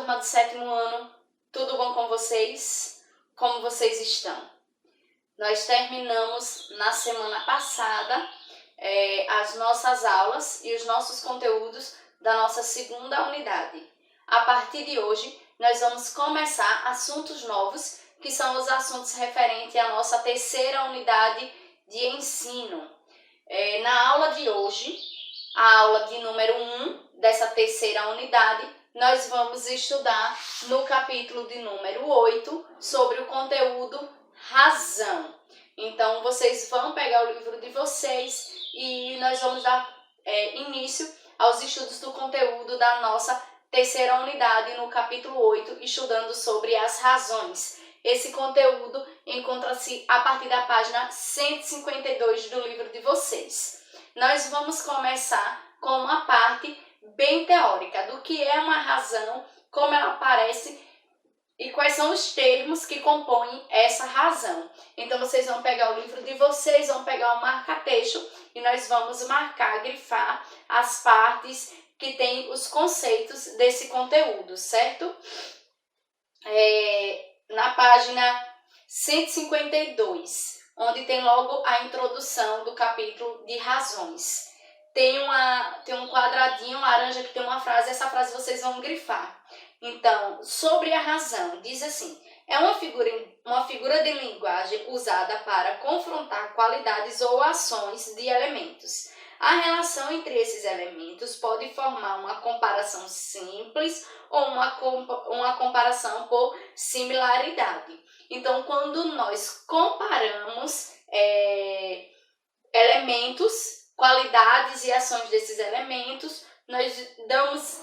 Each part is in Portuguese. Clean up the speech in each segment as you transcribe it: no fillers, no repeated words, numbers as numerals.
turma do 7º ano, tudo bom com vocês? Como vocês estão? Nós terminamos na semana passada as nossas aulas e os nossos conteúdos da nossa segunda unidade. A partir de hoje, nós vamos começar assuntos novos, que são os assuntos referentes à nossa terceira unidade de ensino. Na aula de hoje, a aula de número 1 dessa terceira unidade, nós vamos estudar no capítulo de número 8 sobre o conteúdo razão. Então, vocês vão pegar o livro de vocês e nós vamos dar início aos estudos do conteúdo da nossa terceira unidade no capítulo 8, estudando sobre as razões. Esse conteúdo encontra-se a partir da página 152 do livro de vocês. Nós vamos começar com uma parte bem teórica do que é uma razão, como ela aparece e quais são os termos que compõem essa razão. Então, vocês vão pegar o livro de vocês, vão pegar o marca-texto e nós vamos marcar, grifar as partes que têm os conceitos desse conteúdo, certo? Na página 152, onde tem logo a introdução do capítulo de razões. Tem um quadradinho laranja que tem uma frase, essa frase vocês vão grifar. Então, sobre a razão, diz assim: é uma figura de linguagem usada para confrontar qualidades ou ações de elementos. A relação entre esses elementos pode formar uma comparação simples ou uma comparação por similaridade. Então, quando nós comparamos elementos, qualidades e ações desses elementos, nós damos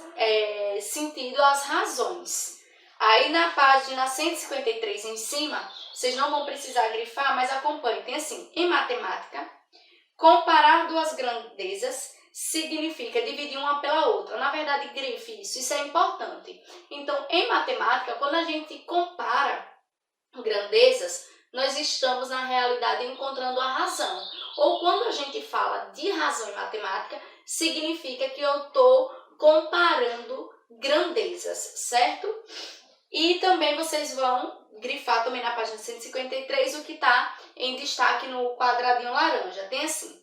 sentido às razões. Aí na página 153 em cima, vocês não vão precisar grifar, mas acompanhem. Tem assim: em matemática, comparar duas grandezas significa dividir uma pela outra. Na verdade, grife isso é importante. Então, em matemática, quando a gente compara grandezas, nós estamos na realidade encontrando a razão. Ou quando a gente fala de razão em matemática, significa que eu estou comparando grandezas, certo? E também vocês vão grifar também na página 153 o que está em destaque no quadradinho laranja. Tem assim: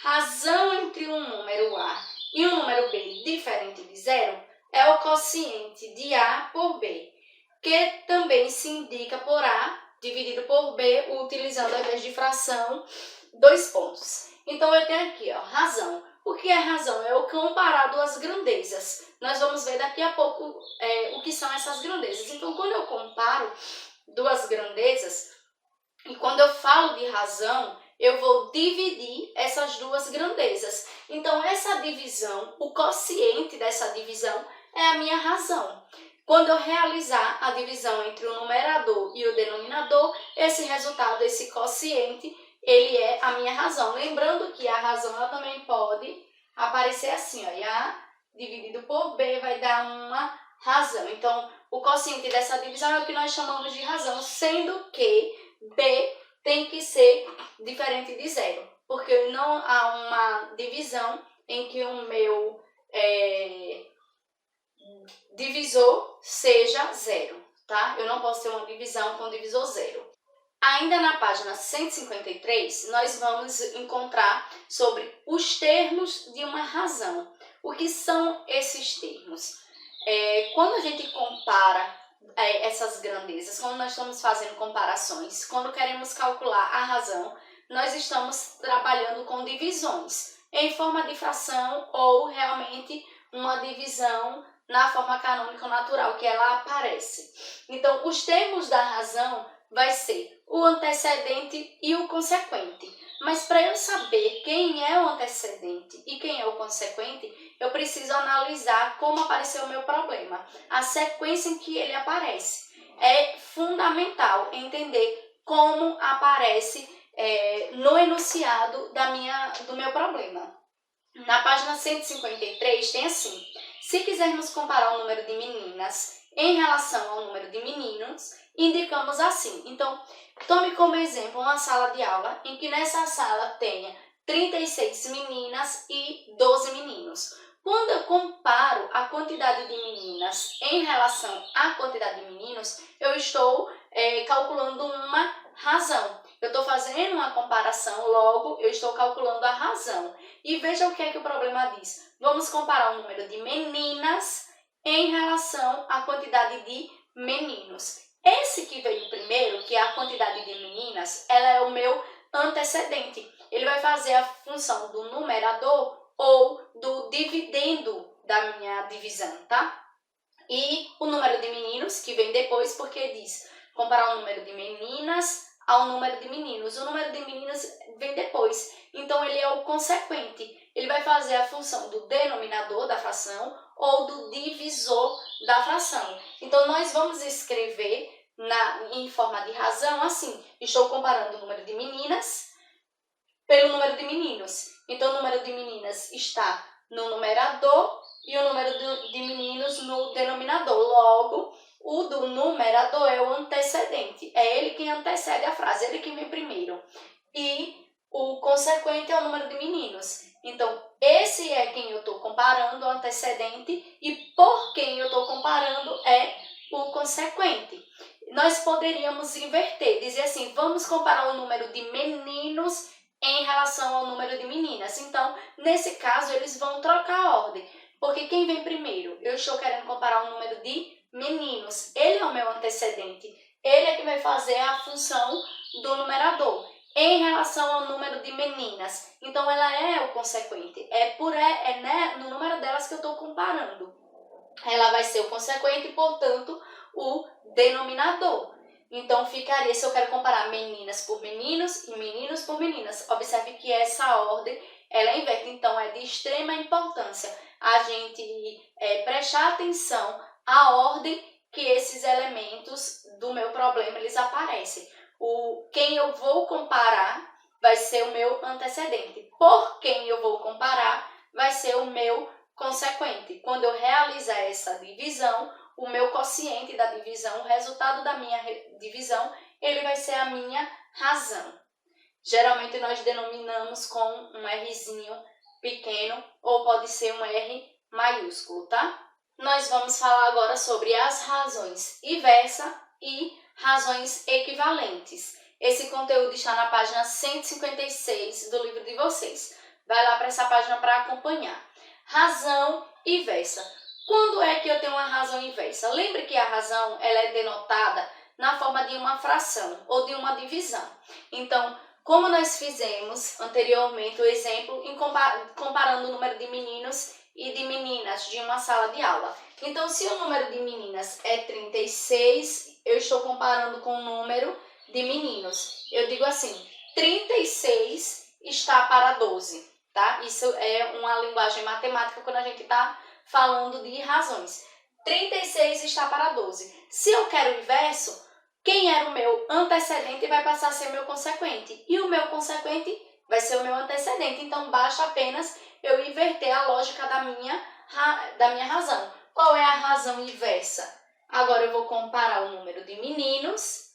razão entre um número A e um número B diferente de zero é o quociente de A por B, que também se indica por A dividido por B, utilizando ao invés de fração, 2 pontos. Então, eu tenho aqui, razão. O que é razão? É o comparar duas grandezas. Nós vamos ver daqui a pouco o que são essas grandezas. Então, quando eu comparo duas grandezas, e quando eu falo de razão, eu vou dividir essas duas grandezas. Então, essa divisão, o quociente dessa divisão é a minha razão. Quando eu realizar a divisão entre o numerador e o denominador, esse resultado, esse quociente, ele é a minha razão. Lembrando que a razão ela também pode aparecer assim, e A dividido por B vai dar uma razão. Então, o quociente dessa divisão é o que nós chamamos de razão, sendo que B tem que ser diferente de zero, porque não há uma divisão em que o meu divisor seja zero, tá? Eu não posso ter uma divisão com divisor zero. Ainda na página 153, nós vamos encontrar sobre os termos de uma razão. O que são esses termos? Quando a gente compara essas grandezas, quando nós estamos fazendo comparações, quando queremos calcular a razão, nós estamos trabalhando com divisões em forma de fração ou realmente uma divisão na forma canônica ou natural que ela aparece. Então, os termos da razão vai ser o antecedente e o consequente. Mas para eu saber quem é o antecedente e quem é o consequente, eu preciso analisar como apareceu o meu problema, a sequência em que ele aparece. É fundamental entender como aparece no enunciado do meu problema. Na página 153 tem assim: se quisermos comparar o número de meninas em relação ao número de meninos, indicamos assim. Então, tome como exemplo uma sala de aula em que nessa sala tenha 36 meninas e 12 meninos. Quando eu comparo a quantidade de meninas em relação à quantidade de meninos, eu estou calculando uma razão. Eu estou fazendo uma comparação, logo eu estou calculando a razão. E veja o que é que o problema diz. Vamos comparar o número de meninas em relação à quantidade de meninos. Esse que veio primeiro, que é a quantidade de meninas, ela é o meu antecedente. Ele vai fazer a função do numerador ou do dividendo da minha divisão, tá? E o número de meninos, que vem depois, porque diz comparar o número de meninas ao número de meninos. O número de meninos vem depois, então ele é o consequente. Ele vai fazer a função do denominador da fração ou do divisor da fração. Então, nós vamos escrever em forma de razão assim. Estou comparando o número de meninas pelo número de meninos. Então, o número de meninas está no numerador e o número de meninos no denominador. Logo, o do numerador é o antecedente. É ele quem antecede a frase, ele quem vem primeiro. E o consequente é o número de meninos. Então, esse é quem eu estou comparando, o antecedente, e por quem eu estou comparando é o consequente. Nós poderíamos inverter, dizer assim, vamos comparar o número de meninos em relação ao número de meninas. Então, nesse caso, eles vão trocar a ordem. Porque quem vem primeiro? Eu estou querendo comparar o número de meninos. Ele é o meu antecedente. Ele é que vai fazer a função do numerador em relação ao número de meninas. Então, ela é o consequente. No número delas que eu estou comparando. Ela vai ser o consequente e, portanto, o denominador. Então, ficaria, se eu quero comparar meninas por meninos e meninos por meninas. Observe que essa ordem, ela inverte. Então, é de extrema importância a gente prestar atenção à ordem que esses elementos do meu problema, eles aparecem. Quem eu vou comparar vai ser o meu antecedente. Por quem eu vou comparar vai ser o meu consequente. Quando eu realizar essa divisão, o meu quociente da divisão, o resultado da minha divisão, ele vai ser a minha razão. Geralmente nós denominamos com um Rzinho pequeno ou pode ser um R maiúsculo, tá? Nós vamos falar agora sobre as razões inversa e razões equivalentes. Esse conteúdo está na página 156 do livro de vocês. Vai lá para essa página para acompanhar. Razão inversa. Quando é que eu tenho uma razão inversa? Lembre que a razão ela é denotada na forma de uma fração ou de uma divisão. Então, como nós fizemos anteriormente o exemplo comparando o número de meninos e de meninas de uma sala de aula. Então, se o número de meninas é 36, eu estou comparando com o número de meninos. Eu digo assim, 36 está para 12, tá? Isso é uma linguagem matemática quando a gente está falando de razões. 36 está para 12. Se eu quero o inverso, quem era o meu antecedente vai passar a ser o meu consequente. E o meu consequente vai ser o meu antecedente. Então, basta apenas eu inverter a lógica da minha razão. Qual é a razão inversa? Agora eu vou comparar o número de meninos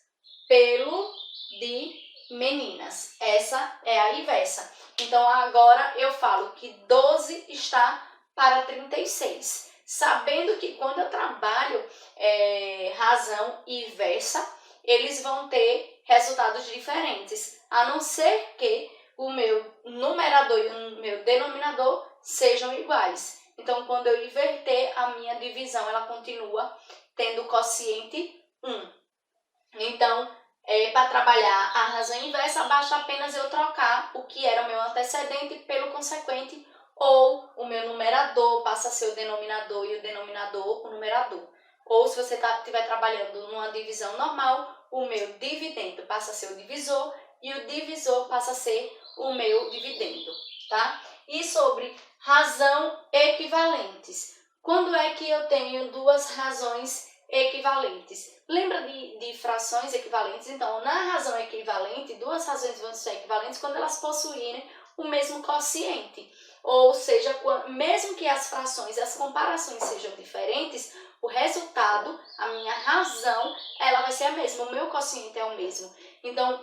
pelo de meninas. Essa é a inversa. Então, agora eu falo que 12 está para 36. Sabendo que quando eu trabalho razão inversa, eles vão ter resultados diferentes, a não ser que o meu numerador e o meu denominador sejam iguais. Então, quando eu inverter a minha divisão, ela continua tendo quociente 1. Então, para trabalhar a razão inversa, basta apenas eu trocar o que era o meu antecedente pelo consequente, ou o meu numerador passa a ser o denominador e o denominador o numerador. Ou se você estiver trabalhando numa divisão normal, o meu dividendo passa a ser o divisor e o divisor passa a ser o meu dividendo, tá? E sobre razão equivalentes. Quando é que eu tenho duas razões equivalentes? Lembra de frações equivalentes? Então, na razão equivalente, duas razões vão ser equivalentes quando elas possuírem o mesmo quociente. Ou seja, mesmo que as frações e as comparações sejam diferentes, o resultado, a minha razão, ela vai ser a mesma, o meu quociente é o mesmo. Então,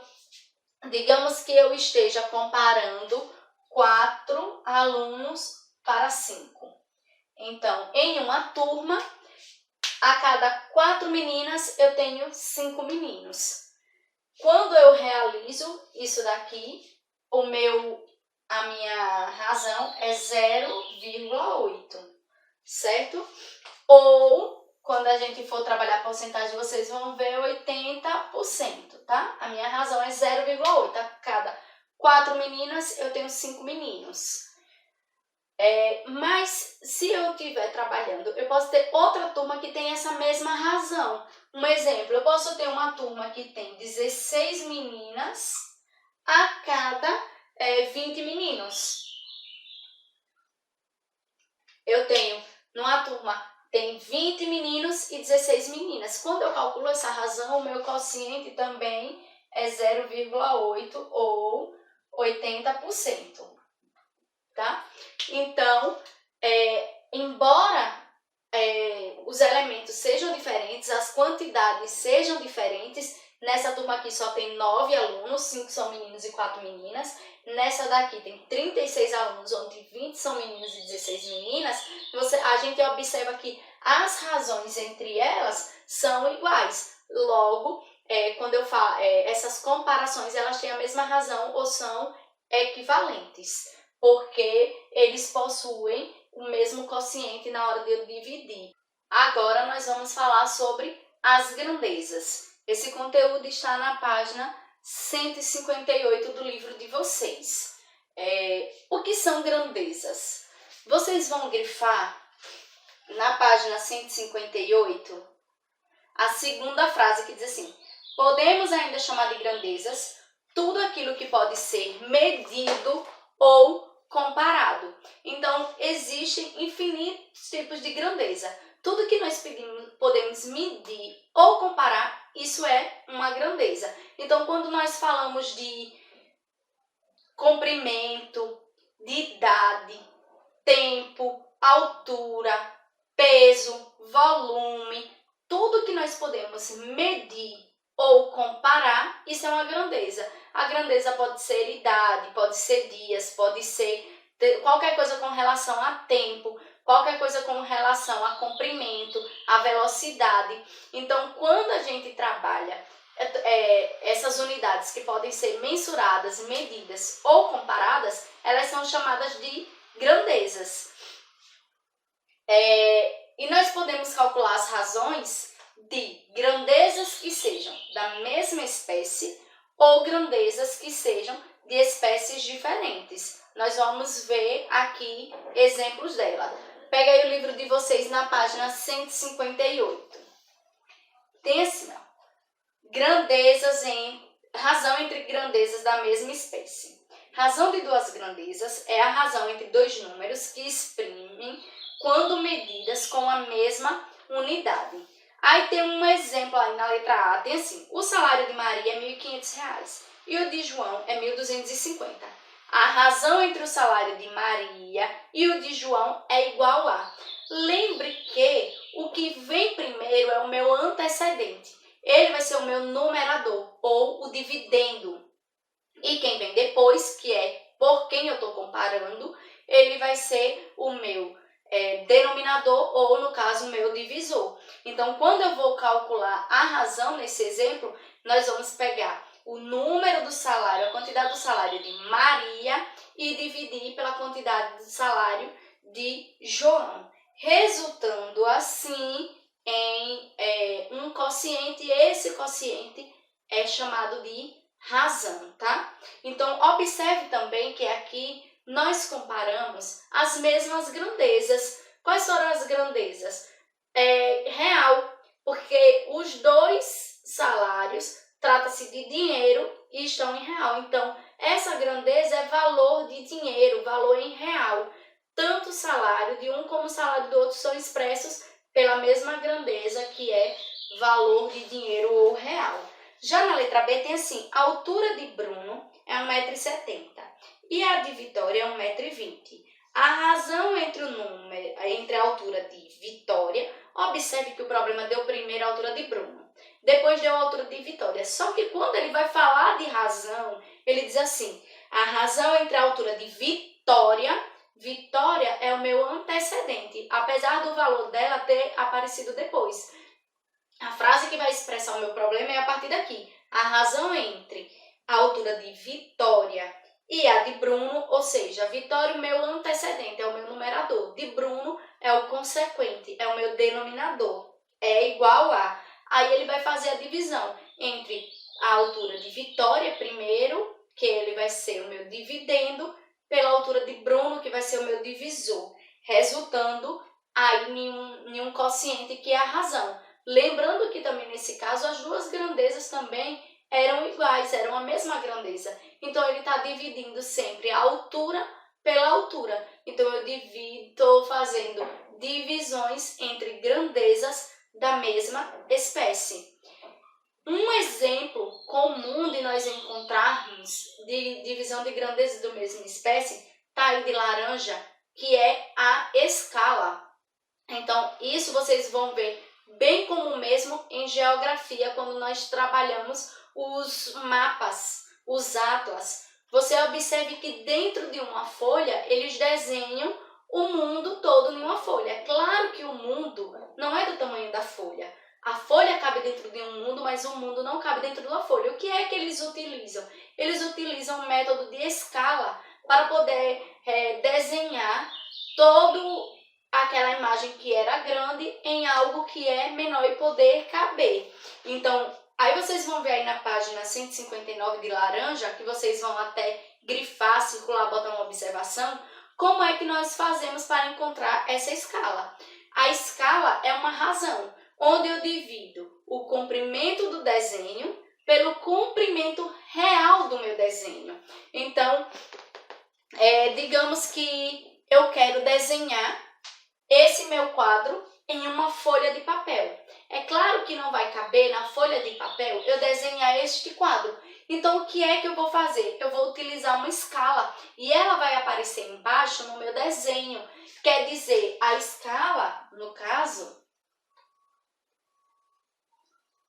digamos que eu esteja comparando 4 alunos para 5. Então, em uma turma, a cada 4 meninas, eu tenho 5 meninos. Quando eu realizo isso daqui, a minha razão é 0,8, certo? Ou, quando a gente for trabalhar a porcentagem, vocês vão ver 80%, tá? A minha razão é 0,8. A cada 4 meninas, eu tenho 5 meninos. Mas, se eu estiver trabalhando, eu posso ter outra turma que tem essa mesma razão. Um exemplo, eu posso ter uma turma que tem 16 meninas a cada 20 meninos. Eu tenho, numa turma, tem 20 meninos e 16 meninas. Quando eu calculo essa razão, o meu quociente também é 0,8 ou 80%. Tá? Então, embora os elementos sejam diferentes, as quantidades sejam diferentes, nessa turma aqui só tem 9 alunos, 5 são meninos e 4 meninas. Nessa daqui tem 36 alunos, onde 20 são meninos e 16 meninas. A gente observa que as razões entre elas são iguais. Logo, quando eu falo, essas comparações, elas têm a mesma razão ou são equivalentes, porque eles possuem o mesmo quociente na hora de eu dividir. Agora nós vamos falar sobre as grandezas. Esse conteúdo está na página 158 do livro de vocês. O que são grandezas? Vocês vão grifar na página 158 a segunda frase que diz assim: podemos ainda chamar de grandezas tudo aquilo que pode ser medido ou comparado. Então, existem infinitos tipos de grandeza. Tudo que nós podemos medir ou comparar, isso é uma grandeza. Então, quando nós falamos de comprimento, de idade, tempo, altura, peso, volume, tudo que nós podemos medir ou comparar, isso é uma grandeza. A grandeza pode ser idade, pode ser dias, pode ser qualquer coisa com relação a tempo, qualquer coisa com relação a comprimento, a velocidade. Então, quando a gente trabalha essas unidades que podem ser mensuradas, medidas ou comparadas, elas são chamadas de grandezas. E nós podemos calcular as razões de grandezas que sejam da mesma espécie ou grandezas que sejam de espécies diferentes. Nós vamos ver aqui exemplos dela. Pega aí o livro de vocês na página 158. Tem assim, ó, razão entre grandezas da mesma espécie. Razão de duas grandezas é a razão entre dois números que exprimem quando medidas com a mesma unidade. Aí tem um exemplo aí na letra A, tem assim: o salário de Maria é R$ 1.500 e o de João é 1.250. A razão entre o salário de Maria e o de João é igual a. Lembre que o que vem primeiro é o meu antecedente. Ele vai ser o meu numerador ou o dividendo. E quem vem depois, que é por quem eu estou comparando, ele vai ser o meu denominador ou, no caso, o meu divisor. Então, quando eu vou calcular a razão nesse exemplo, nós vamos pegar o número do salário, a quantidade do salário de Maria e dividir pela quantidade do salário de João, resultando assim em um quociente, e esse quociente é chamado de razão, tá? Então, observe também que aqui nós comparamos as mesmas grandezas. Quais foram as grandezas? Real, porque os dois salários trata-se de dinheiro e estão em real. Então, essa grandeza é valor de dinheiro, valor em real. Tanto o salário de um como o salário do outro são expressos pela mesma grandeza, que é valor de dinheiro ou real. Já na letra B tem assim: a altura de Bruno é 1,70 m e a de Vitória é 1,20 m. A razão entre a altura de Vitória, observe que o problema deu primeiro a altura de Bruno, depois deu a altura de Vitória. Só que quando ele vai falar de razão, ele diz assim: a razão entre a altura de Vitória Vitória é o meu antecedente, apesar do valor dela ter aparecido depois. A frase que vai expressar o meu problema é a partir daqui. A razão entre a altura de Vitória e a de Bruno, ou seja, Vitória é o meu antecedente, é o meu numerador. De Bruno é o consequente, é o meu denominador. É igual a. Aí ele vai fazer a divisão entre a altura de Vitória primeiro, que ele vai ser o meu dividendo, pela altura de Bruno, que vai ser o meu divisor, resultando aí em um quociente que é a razão. Lembrando que também nesse caso as duas grandezas também eram iguais, eram a mesma grandeza. Então ele está dividindo sempre a altura pela altura. Então eu estou fazendo divisões entre grandezas da mesma espécie. Um exemplo comum de nós encontrarmos de divisão de grandezas da mesma espécie está aí de laranja, que é a escala. Então isso vocês vão ver bem comum mesmo em geografia, quando nós trabalhamos os mapas, os atlas. Você observe que dentro de uma folha, eles desenham o mundo todo em uma folha. É claro que o mundo não é do tamanho da folha. A folha cabe dentro de um mundo, mas o mundo não cabe dentro da folha. O que é que eles utilizam? Eles utilizam o método de escala para poder desenhar todo aquela imagem que era grande em algo que é menor e poder caber. Então, aí vocês vão ver aí na página 159 de laranja, que vocês vão até grifar, circular, botar uma observação, como é que nós fazemos para encontrar essa escala. A escala é uma razão, onde eu divido o comprimento do desenho pelo comprimento real do meu desenho. Então, digamos que eu quero desenhar esse meu quadro em uma folha de papel. É claro que não vai caber na folha de papel eu desenhar este quadro. Então, o que é que eu vou fazer? Eu vou utilizar uma escala e ela vai aparecer embaixo no meu desenho. Quer dizer, a escala, no caso,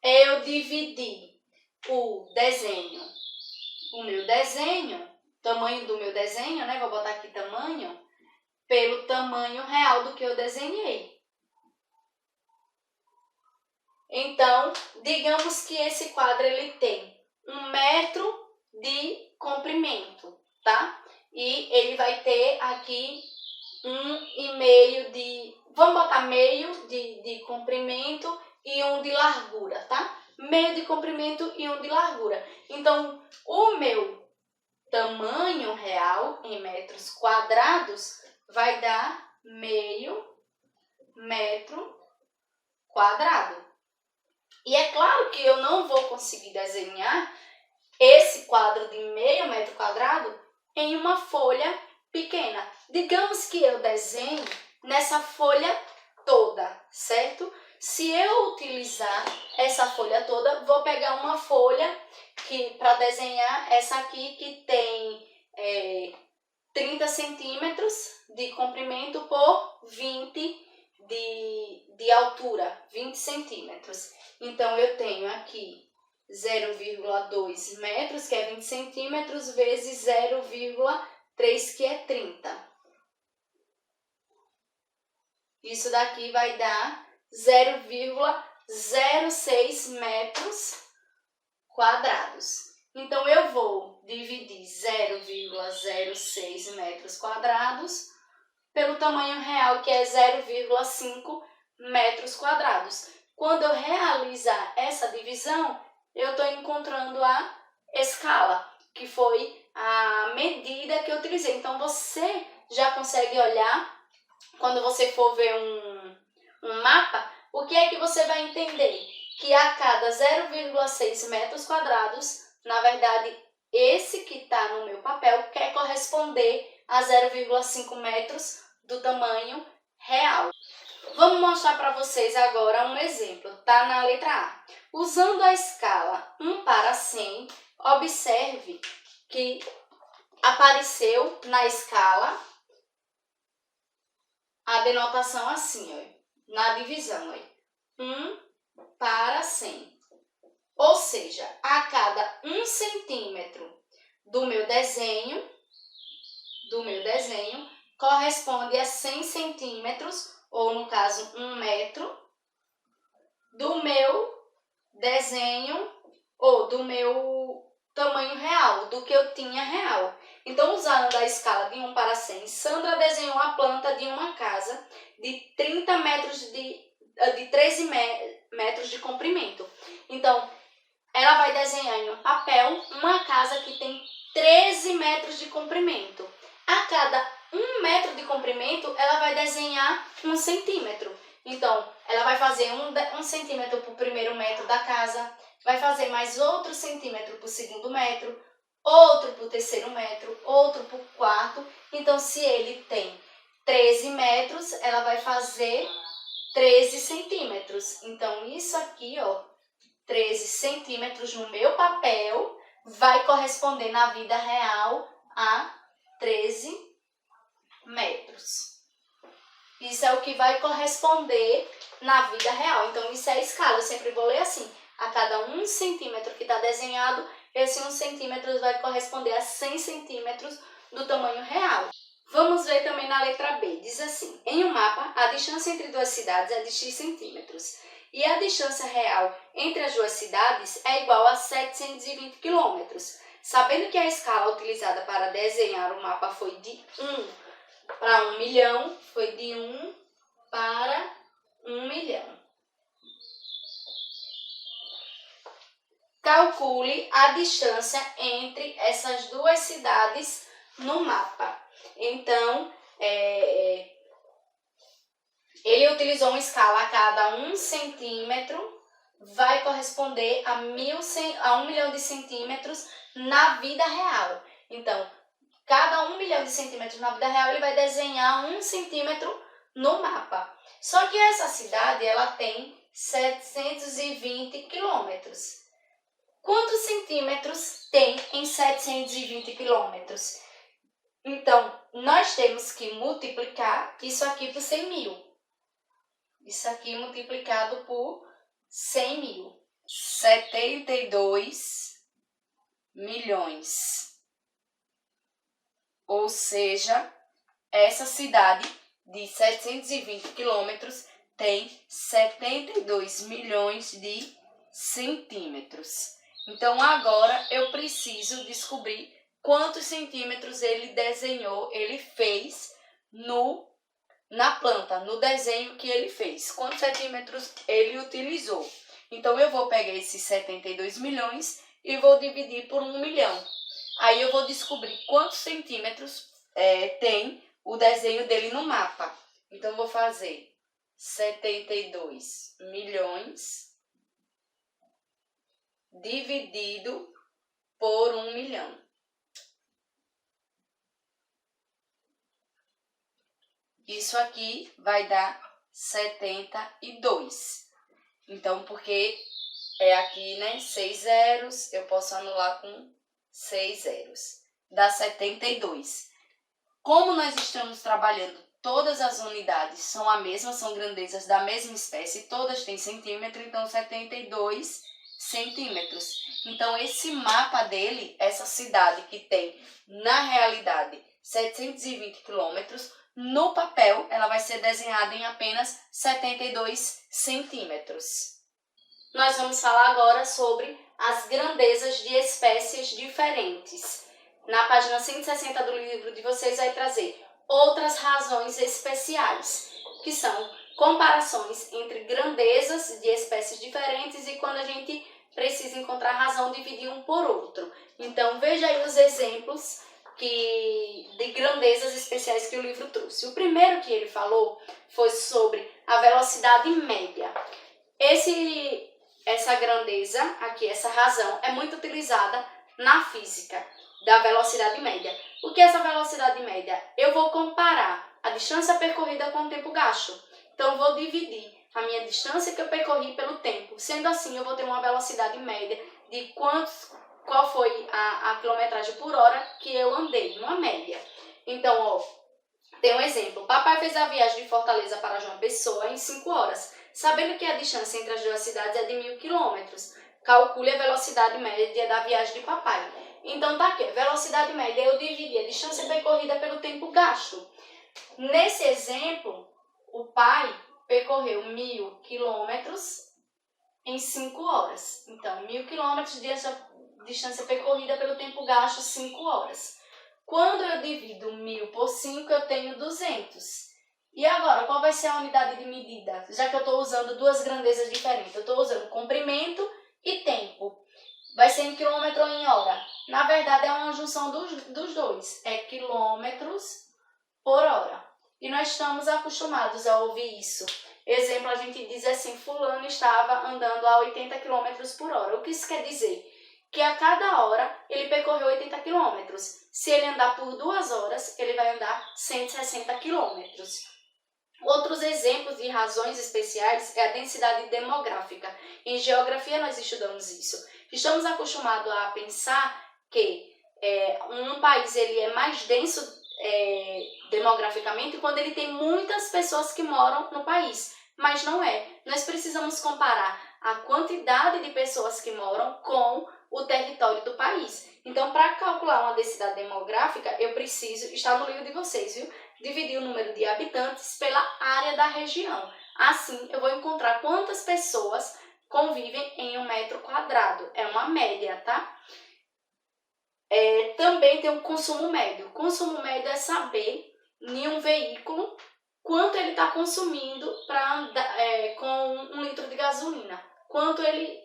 é eu dividir o meu desenho, tamanho do meu desenho, né? Vou botar aqui tamanho, pelo tamanho real do que eu desenhei. Então, digamos que esse quadro ele tem 1 metro de comprimento, tá? E ele vai ter aqui 1,5 de... Vamos botar meio de comprimento e 1 de largura, tá? Meio de comprimento e 1 de largura. Então, o meu tamanho real em metros quadrados vai dar meio metro quadrado. E é claro que eu não vou conseguir desenhar esse quadro de meio metro quadrado em uma folha pequena. Digamos que eu desenhe nessa folha toda, certo? Se eu utilizar essa folha toda, vou pegar uma folha que para desenhar essa aqui que tem 30 centímetros de comprimento por 20 de altura, 20 centímetros. Então, eu tenho aqui 0,2 metros, que é 20 centímetros, vezes 0,3, que é 30. Isso daqui vai dar 0,06 metros quadrados. Então, eu vou dividir 0,06 metros quadrados pelo tamanho real, que é 0,5 metros quadrados. Quando eu realizar essa divisão, eu estou encontrando a escala, que foi a medida que eu utilizei. Então, você já consegue olhar, quando você for ver um mapa, o que é que você vai entender? Que a cada 0,6 metros quadrados, na verdade, esse que está no meu papel quer corresponder a 0,5 metros do tamanho real. Vamos mostrar para vocês agora um exemplo, tá na letra A. Usando a escala 1 para 100, observe que apareceu na escala a denotação assim, ó, na divisão, ó, 1 para 100. Ou seja, a cada 1 centímetro do meu desenho, corresponde a 100 centímetros, ou no caso 1 metro, do meu desenho ou do meu tamanho real, do que eu tinha real. Então, usando a escala de 1 para 100, Sandra desenhou a planta de uma casa de 30 metros de 13 metros de comprimento. Então, ela vai desenhar em um papel uma casa que tem 13 metros de comprimento. A cada 1 metro de comprimento, ela vai desenhar 1 centímetro. Então, ela vai fazer 1 centímetro para o primeiro metro da casa, vai fazer mais outro centímetro para o segundo metro, outro para o terceiro metro, outro para o quarto. Então, se ele tem 13 metros, ela vai fazer 13 centímetros. Então, isso aqui, ó, 13 centímetros no meu papel vai corresponder na vida real a 13 metros. Isso é o que vai corresponder na vida real. Então, isso é a escala. Eu sempre vou ler assim. A cada 1 centímetro que está desenhado, esse 1 centímetro vai corresponder a 100 centímetros do tamanho real. Vamos ver também na letra B. Diz assim: em um mapa, a distância entre duas cidades é de x centímetros. E a distância real entre as duas cidades é igual a 720 quilômetros. Sabendo que a escala utilizada para desenhar o mapa foi de 1 para 1 milhão, foi de 1 para 1 milhão. Calcule a distância entre essas duas cidades no mapa. Então, ele utilizou uma escala a cada 1 centímetro, vai corresponder a 1 milhão de centímetros na vida real. Então, cada 1 milhão de centímetros na vida real, ele vai desenhar 1 centímetro no mapa. Só que essa cidade, ela tem 720 quilômetros. Quantos centímetros tem em 720 quilômetros? Então, nós temos que multiplicar isso aqui por 100 mil. Isso aqui multiplicado por 100 mil. 72 milhões. Ou seja, essa cidade de 720 quilômetros tem 72 milhões de centímetros. Então, agora eu preciso descobrir quantos centímetros ele desenhou, ele fez na planta, no desenho que ele fez. Quantos centímetros ele utilizou. Então, eu vou pegar esses 72 milhões e vou dividir por 1 milhão. Aí eu vou descobrir quantos centímetros tem o desenho dele no mapa. Então, eu vou fazer 72 milhões dividido por 1 milhão. Isso aqui vai dar 72. Então, porque aqui, né, 6 zeros, eu posso anular com 6 zeros. Dá 72. Como nós estamos trabalhando, todas as unidades são a mesma, são grandezas da mesma espécie, todas têm centímetro, então 72 centímetros. Então, esse mapa dele, essa cidade que tem, na realidade, 720 quilômetros, no papel, ela vai ser desenhada em apenas 72 centímetros. Nós vamos falar agora sobre as grandezas de espécies diferentes. Na página 160 do livro de vocês vai trazer outras razões especiais, que são comparações entre grandezas de espécies diferentes e quando a gente precisa encontrar razão, dividir um por outro. Então, veja aí os exemplos de grandezas especiais que o livro trouxe. O primeiro que ele falou foi sobre a velocidade média. Essa grandeza, aqui, essa razão, é muito utilizada na física, da velocidade média. O que é essa velocidade média? Eu vou comparar a distância percorrida com o tempo gasto. Então, eu vou dividir a minha distância que eu percorri pelo tempo. Sendo assim, eu vou ter uma velocidade média de qual foi a quilometragem por hora que eu andei, uma média. Então, ó, tem um exemplo. Papai fez a viagem de Fortaleza para João Pessoa em 5 horas. Sabendo que a distância entre as duas cidades é de 1.000 quilômetros, calcule a velocidade média da viagem de papai. Então, tá aqui, velocidade média, eu dividi a distância percorrida pelo tempo gasto. Nesse exemplo, o pai percorreu 1.000 quilômetros em 5 horas. Então, 1.000 quilômetros de distância percorrida pelo tempo gasto, 5 horas. Quando eu divido 1.000 por 5, eu tenho 200. E agora, qual vai ser a unidade de medida? Já que eu estou usando duas grandezas diferentes. Eu estou usando comprimento e tempo. Vai ser em quilômetro ou em hora? Na verdade, é uma junção dos dois. É quilômetros por hora. E nós estamos acostumados a ouvir isso. Exemplo, a gente diz assim, fulano estava andando a 80 km por hora. O que isso quer dizer? Que a cada hora ele percorreu 80 km. Se ele andar por 2 horas, ele vai andar 160 km. Outros exemplos de razões especiais é a densidade demográfica. Em geografia nós estudamos isso. Estamos acostumados a pensar que um país ele é mais denso demograficamente quando ele tem muitas pessoas que moram no país, mas não é. Nós precisamos comparar a quantidade de pessoas que moram com o território do país. Então, para calcular uma densidade demográfica, eu preciso, está no livro de vocês, viu? Dividir o número de habitantes pela área da região. Assim, eu vou encontrar quantas pessoas convivem em 1 metro quadrado. É uma média, tá? Também tem o consumo médio. O consumo médio é saber, em um veículo, quanto ele está consumindo para andar com 1 litro de gasolina. Quanto ele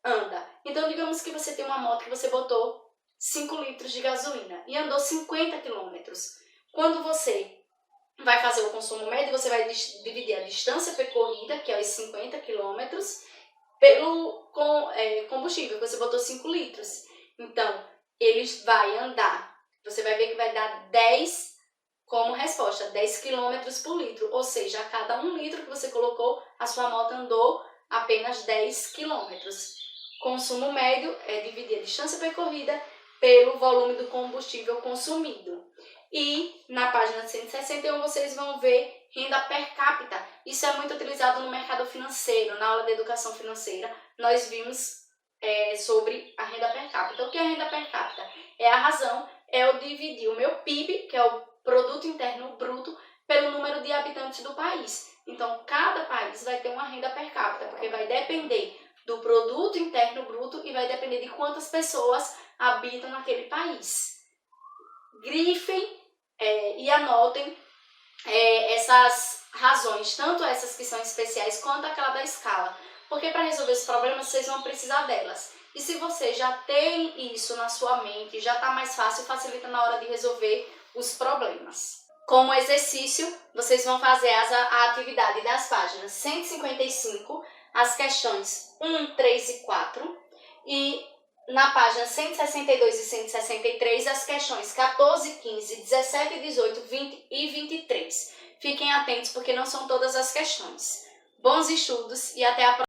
anda. Então, digamos que você tem uma moto que você botou 5 litros de gasolina e andou 50 quilômetros. Quando você vai fazer o consumo médio, você vai dividir a distância percorrida, que é os 50 quilômetros, pelo combustível, que você botou 5 litros. Então, ele vai andar, você vai ver que vai dar 10 como resposta, 10 quilômetros por litro. Ou seja, a cada 1 litro que você colocou, a sua moto andou apenas 10 quilômetros. Consumo médio é dividir a distância percorrida pelo volume do combustível consumido. E na página 161 vocês vão ver renda per capita. Isso é muito utilizado no mercado financeiro, na aula de educação financeira. Nós vimos sobre a renda per capita. O que é a renda per capita? É a razão, eu dividir o meu PIB, que é o Produto Interno Bruto, pelo número de habitantes do país. Então, cada país vai ter uma renda per capita, porque vai depender do Produto Interno Bruto e vai depender de quantas pessoas habitam naquele país. Grifem e anotem essas razões, tanto essas que são especiais quanto aquela da escala, porque para resolver esse problema vocês vão precisar delas. E se você já tem isso na sua mente, já está mais fácil, facilita na hora de resolver os problemas. Como exercício, vocês vão fazer a atividade das páginas 155, as questões 1, 3 e 4, e na página 162 e 163, as questões 14, 15, 17, 18, 20 e 23. Fiquem atentos porque não são todas as questões. Bons estudos e até a próxima.